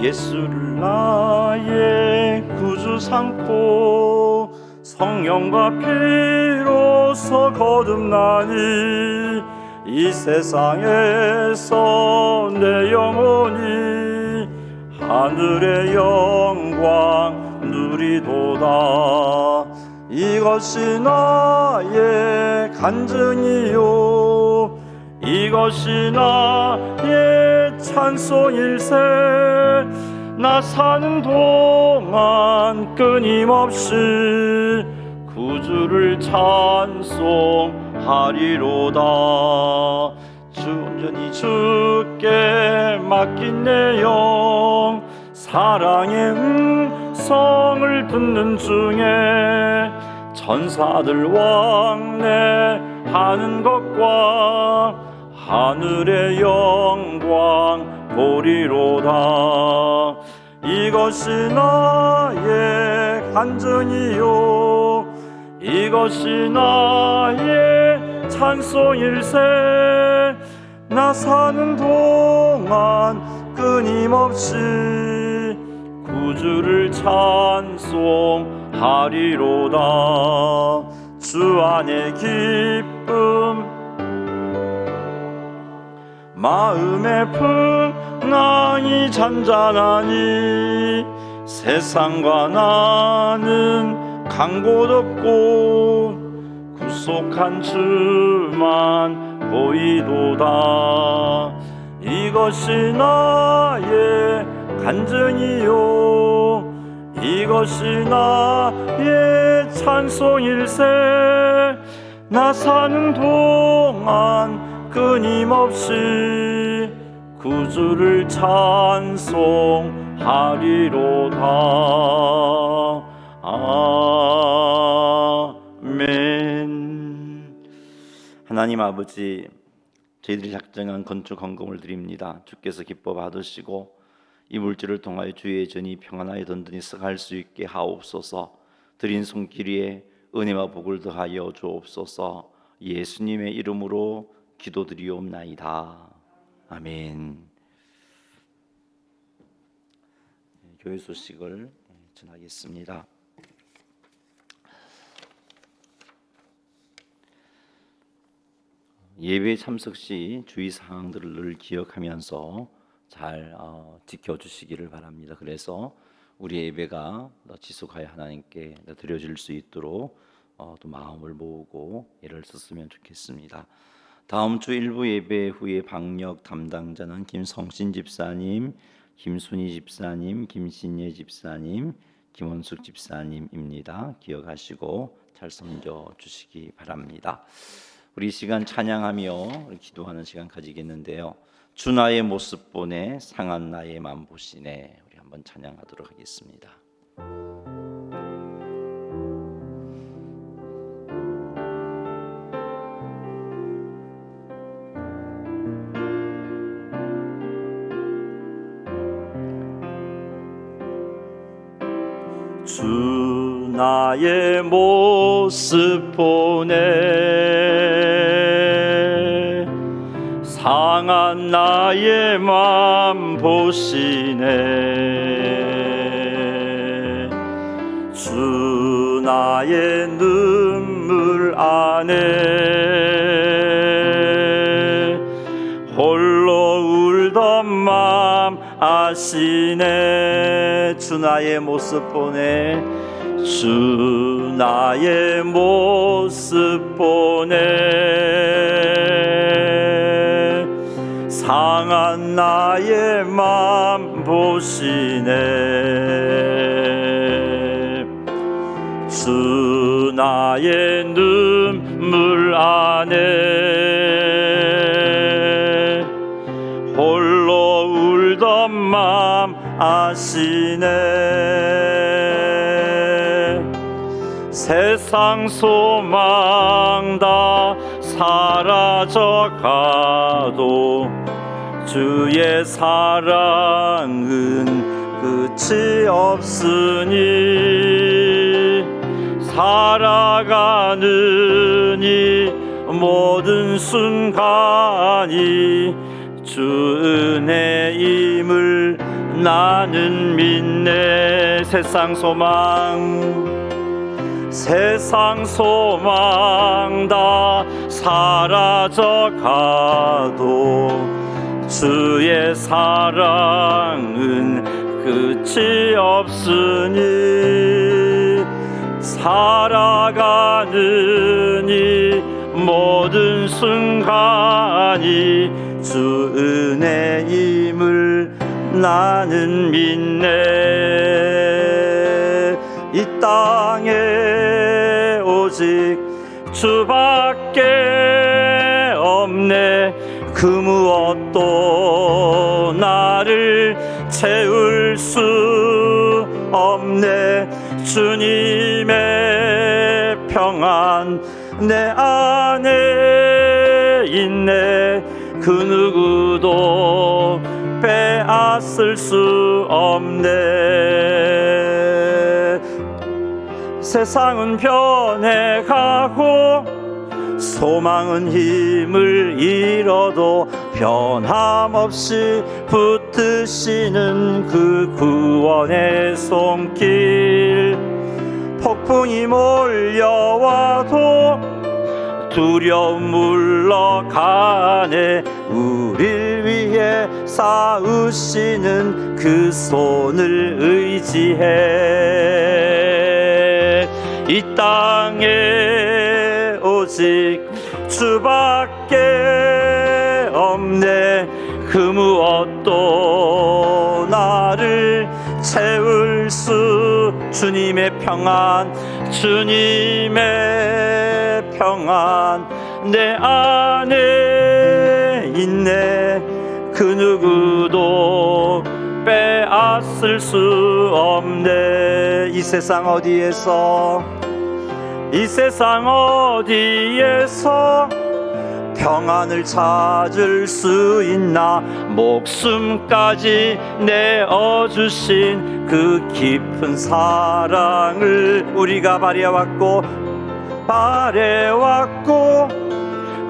예수를 나의 구주 삼고 성령과 피로서 거듭나니 이 세상에서 내 영혼이 하늘의 영광 누리도다. 이것이 나의 간증이요 이것이 나의 찬송일세. 나 사는 동안 끊임없이 구주를 찬송하리로다. 온전히 주께 맡긴 내 영 사랑의 음성을 듣는 중에 천사들 왕래하는 것과 하늘의 영광 보리로다. 이것이 나의 간증이요 이것이 나의 찬송일세. 나 사는 동안 끊임없이 구주를 찬송하리로다. 주 안의 기쁨 마음의 풍랑이 잔잔하니 세상과 나는 간 곳 없고 구속한 주만 보이도다. 이것이 나의 간증이요 이것이 나의 찬송일세. 나 사는 동안 끊임없이 구주를 찬송하리로다. 아멘. 하나님 아버지, 저희들이 작정한 건축 헌금을 드립니다. 주께서 기뻐 받으시고 이 물질을 통하여 주의 전이 평안하여 든든히 썩할 수 있게 하옵소서. 드린 손길 위에 은혜와 복을 더하여 주옵소서. 예수님의 이름으로 기도드리옵나이다. 아멘. 교회 소식을 전하겠습니다. 예배 참석 시 주의 사항들을 늘 기억하면서 잘 지켜주시기를 바랍니다. 그래서 우리 예배가 지속하여 하나님께 드려질 수 있도록 또 마음을 모으고 애를 썼으면 좋겠습니다. 다음 주 일부 예배 후에 방역 담당자는 김성신 집사님, 김순희 집사님, 김신예 집사님, 김원숙 집사님입니다. 기억하시고 잘 섬겨 주시기 바랍니다. 우리 시간 찬양하며 기도하는 시간 가지겠는데요. 주 나의 모습 보네 상한 나의 맘 보시네. 우리 한번 찬양하도록 하겠습니다. 주 나의 모습 보네 상한 나의 맘 보시네. 주 나의 눈물 안에 홀로 울던 맘 아시네. 주 나의 모습 보네 주 나의 모습 보네 상한 나의 맘 보시네. 주 나의 눈물 안에 홀로 울던 맘 아시네. 세상 소망 다 사라져가도 주의 사랑은 끝이 없으니 살아가는 이 모든 순간이 주 은혜임을 나는 믿네. 세상 소망 다 사라져가도 주의 사랑은 끝이 없으니 살아가는 이 모든 순간이 주 은혜임을 나는 믿네. 이 땅에 오직 주밖에 없네. 그 무엇도 나를 채울 수 없네. 주님의 평안 내 안에 있네. 그 누구도 빼앗을 수 없네. 세상은 변해가고 소망은 힘을 잃어도 변함없이 붙드시는 그 구원의 손길. 폭풍이 몰려와도 두려움 물러가네. 우릴 위해 쌓으시는 그 손을 의지해. 이 땅에 오직 주밖에 없네. 그 무엇도 나를 채울 수. 주님의 평안 내 안에 있네. 그 누구도 빼앗을 수 없네. 이 세상 어디에서 평안을 찾을 수 있나 목숨까지 내어주신 그 깊은 사랑을 우리가 바래왔고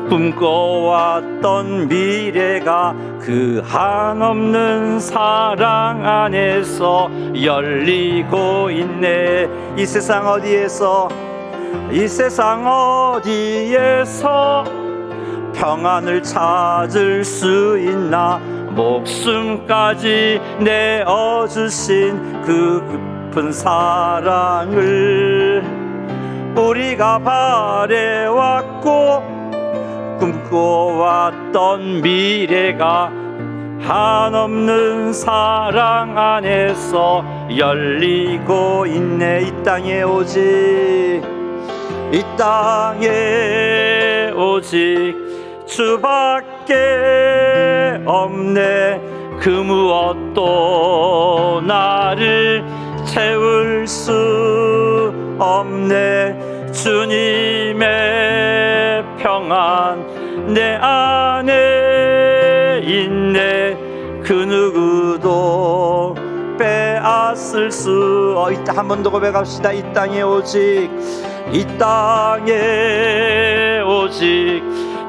꿈꿔왔던 미래가 그 한없는 사랑 안에서 열리고 있네. 이 세상 어디에서 평안을 찾을 수 있나 목숨까지 내어주신 그 깊은 사랑을 우리가 바래왔고 꿈꿔왔던 미래가 한없는 사랑 안에서 열리고 있네. 이 땅에 오직 주밖에 없네. 그 무엇도 나를 채울 수 없네. 주님의 평안 내 안에 있네. 그 누구도 빼앗을 수 있다. 한 번 더 고백합시다. 이 땅에 오직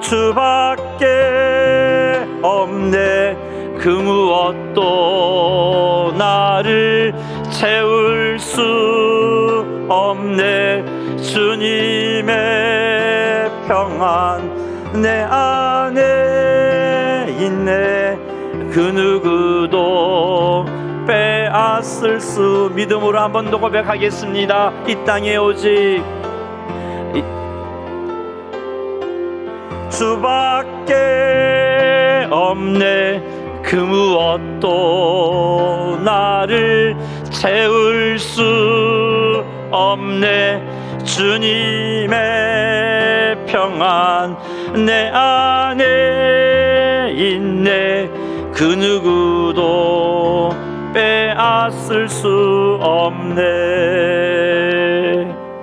주밖에 없네. 그 무엇도 나를 채울 수 없네. 주님의 평안 내 안에 있네. 그 누구도 빼앗을 수. 믿음으로 한 번 더 고백하겠습니다. 이 땅에 오직 주밖에 없네. 그 무엇도 나를 채울 수 없네. 주님의 평안 내 안에 있네. 그 누구도 빼앗을 수 없네.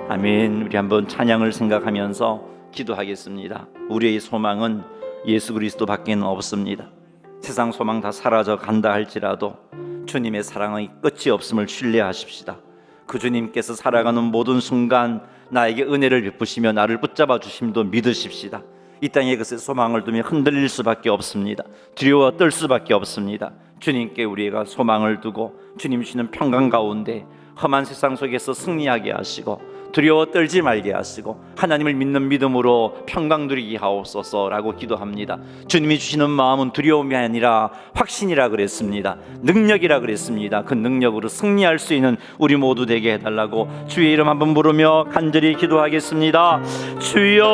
아멘. 우리 한번 찬양을 생각하면서 기도하겠습니다. 우리의 소망은 예수 그리스도밖에는 없습니다. 세상 소망 다 사라져 간다 할지라도 주님의 사랑의 끝이 없음을 신뢰하십시다. 그 주님께서 살아가는 모든 순간 나에게 은혜를 베푸시며 나를 붙잡아 주심도 믿으십시다. 이 땅에 그것에 소망을 두며 흔들릴 수밖에 없습니다. 두려워 떨 수밖에 없습니다. 주님께 우리가 소망을 두고 주님 주시는 평강 가운데 험한 세상 속에서 승리하게 하시고 두려워 떨지 말게 하시고 하나님을 믿는 믿음으로 평강 누리게 하옵소서라고 기도합니다. 주님이 주시는 마음은 두려움이 아니라 확신이라 그랬습니다. 능력이라 그랬습니다. 그 능력으로 승리할 수 있는 우리 모두 되게 해달라고 주의 이름 한번 부르며 간절히 기도하겠습니다. 주여,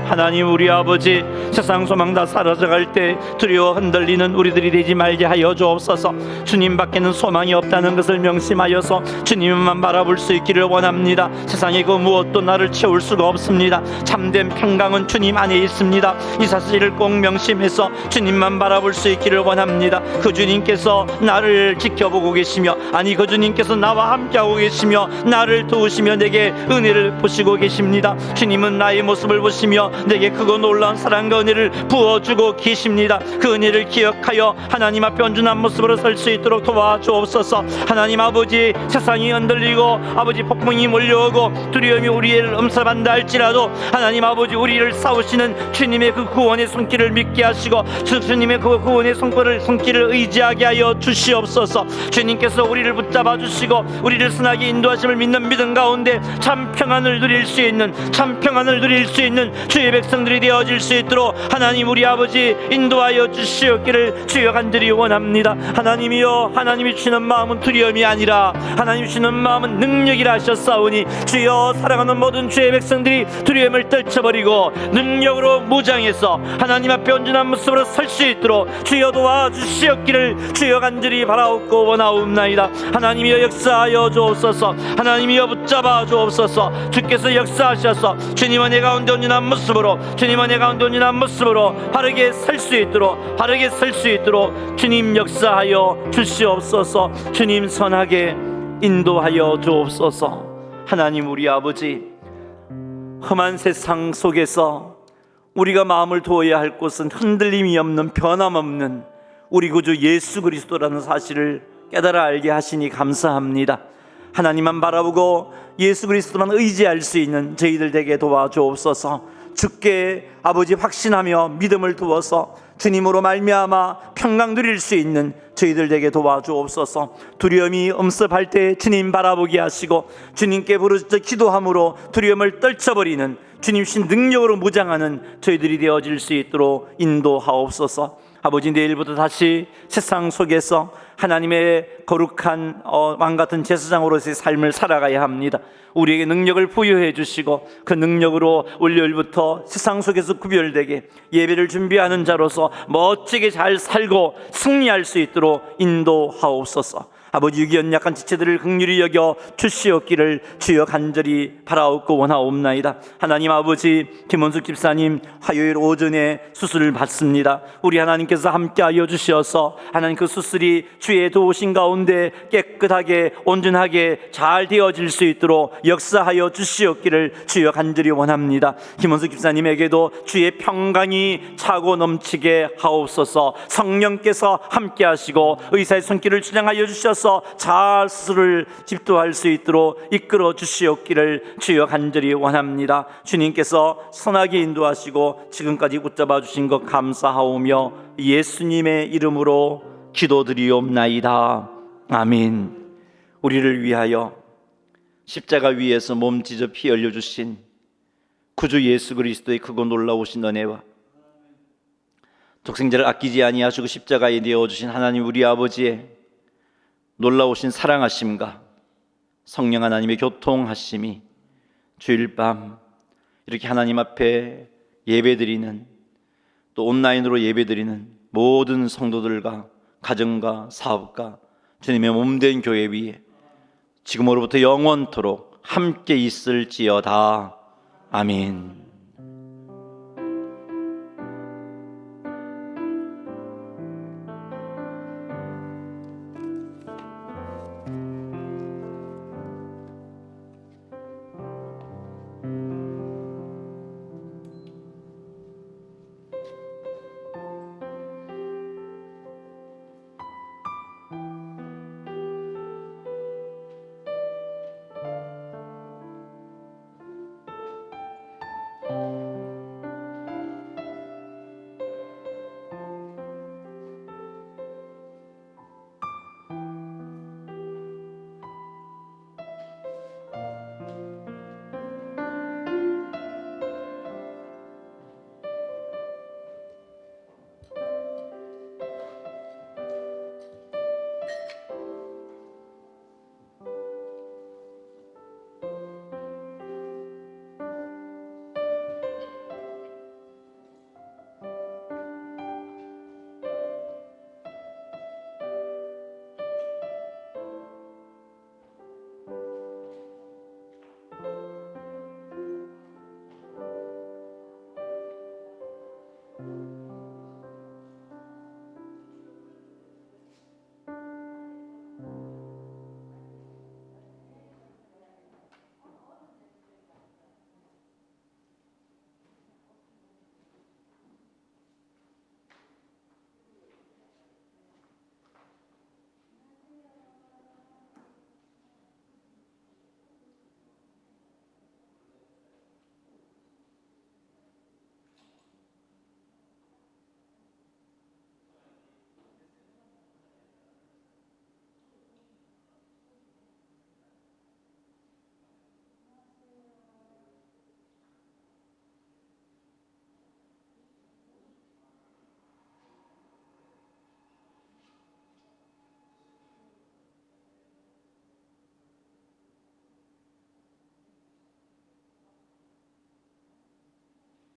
하나님 우리 아버지, 세상 소망 다 사라져갈 때 두려워 흔들리는 우리들이 되지 말게 하여 주옵소서. 주님밖에는 소망이 없다는 것을 명심하여서 주님만 바라볼 수 있기를 원합니다. 세상에 그 무엇도 나를 채울 수가 없습니다. 참된 평강은 주님 안에 있습니다. 이 사실을 꼭 명심해서 주님만 바라볼 수 있기를 원합니다. 그 주님께서 나를 지켜보고 계시며, 아니 그 주님께서 나와 함께하고 계시며 나를 도우시며 내게 은혜를 보시고 계십니다. 주님은 나의 모습을 보시며 내게 크고 놀라운 사랑과 은혜를 부어주고 계십니다. 그 은혜를 기억하여 하나님 앞에 온전한 모습으로 설 수 있도록 도와주옵소서. 하나님 아버지, 세상이 흔들리고 아버지 폭풍이 몰려오고 두려움이 우리를 엄습한다 할지라도 하나님 아버지, 우리를 싸우시는 주님의 그 구원의 손길을 믿게 하시고 주님의 그 구원의 손길을 의지하게 하여 주시옵소서. 주님께서 우리를 붙잡아 주시고 우리를 선하게 인도하심을 믿는 믿음 가운데 참 평안을 누릴 수 있는 주의 백성들이 되어질 수 있도록 하나님 우리 아버지 인도하여 주시옵기를 주여 간절히 원합니다. 하나님이여, 하나님이 주시는 마음은 두려움이 아니라 하나님 주시는 마음은 능력이라 하셨사오니 주여, 사랑하는 모든 주의 백성들이 두려움을 떨쳐버리고 능력으로 무장해서 하나님 앞에 온전한 모습으로 설 수 있도록 주여 도와주시옵기를 주여 간절히 바라옵고 원하옵나이다. 하나님이여 역사하여 주옵소서. 하나님이여 붙잡아 주옵소서. 주께서 역사하셔서 주님은 내 가운데 온전한 모습으로 바르게 설 수 있도록 주님 역사하여 주시옵소서. 주님 선하게 인도하여 주옵소서. 하나님 우리 아버지, 험한 세상 속에서 우리가 마음을 두어야 할 곳은 흔들림이 없는 변함없는 우리 구주 예수 그리스도라는 사실을 깨달아 알게 하시니 감사합니다. 하나님만 바라보고 예수 그리스도만 의지할 수 있는 저희들 되게 도와주옵소서. 주께 아버지 확신하며 믿음을 두어서 주님으로 말미암아 평강 누릴 수 있는 저희들 되게 도와주옵소서. 두려움이 엄습할 때 주님 바라보게 하시고 주님께 부르짖어 기도함으로 두려움을 떨쳐버리는 주님신 능력으로 무장하는 저희들이 되어질 수 있도록 인도하옵소서. 아버지, 내일부터 다시 세상 속에서 하나님의 거룩한 왕같은 제사장으로서의 삶을 살아가야 합니다. 우리에게 능력을 부여해 주시고 그 능력으로 월요일부터 세상 속에서 구별되게 예배를 준비하는 자로서 멋지게 잘 살고 승리할 수 있도록 인도하옵소서. 아버지, 유기연 약한 지체들을 긍휼히 여겨 주시옵기를 주여 간절히 바라옵고 원하옵나이다. 하나님 아버지, 김원숙 집사님 화요일 오전에 수술을 받습니다. 우리 하나님께서 함께하여 주시어서 하나님 그 수술이 주의 도우신 가운데 깨끗하게 온전하게 잘 되어질 수 있도록 역사하여 주시옵기를 주여 간절히 원합니다. 김원숙 집사님에게도 주의 평강이 차고 넘치게 하옵소서. 성령께서 함께하시고 의사의 손길을 주장하여 주셔서 잘 수술을 집도할 수 있도록 이끌어 주시옵기를 주여 간절히 원합니다. 주님께서 선하게 인도하시고 지금까지 붙잡아 주신 것 감사하오며 예수님의 이름으로 기도드리옵나이다. 아멘. 우리를 위하여 십자가 위에서 몸 찢어 피 흘려 주신 구주 예수 그리스도의 크고 놀라우신 은혜와 독생자를 아끼지 아니하시고 십자가에 내어 주신 하나님 우리 아버지의 놀라우신 사랑하심과 성령 하나님의 교통하심이 주일 밤 이렇게 하나님 앞에 예배드리는 또 온라인으로 예배드리는 모든 성도들과 가정과 사업과 주님의 몸된 교회 위에 지금으로부터 영원토록 함께 있을지어다. 아멘.